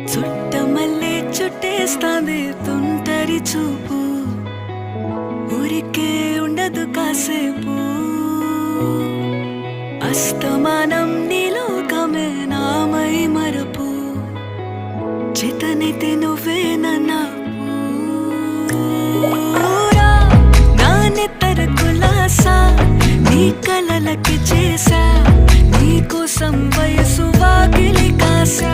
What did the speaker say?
చుట్టమల్లే చుట్టేస్తాంది తుంటరి చూపు, ఊరికే ఉండదు కాసేపు. అస్తమానం నీలోకమే నామై మరపు, చేతనైతే నువ్వే నాన్నెత్తర కులాసా నీ కలలకి చేసా, నీ కోసం వయసు వాకిలి కాసా.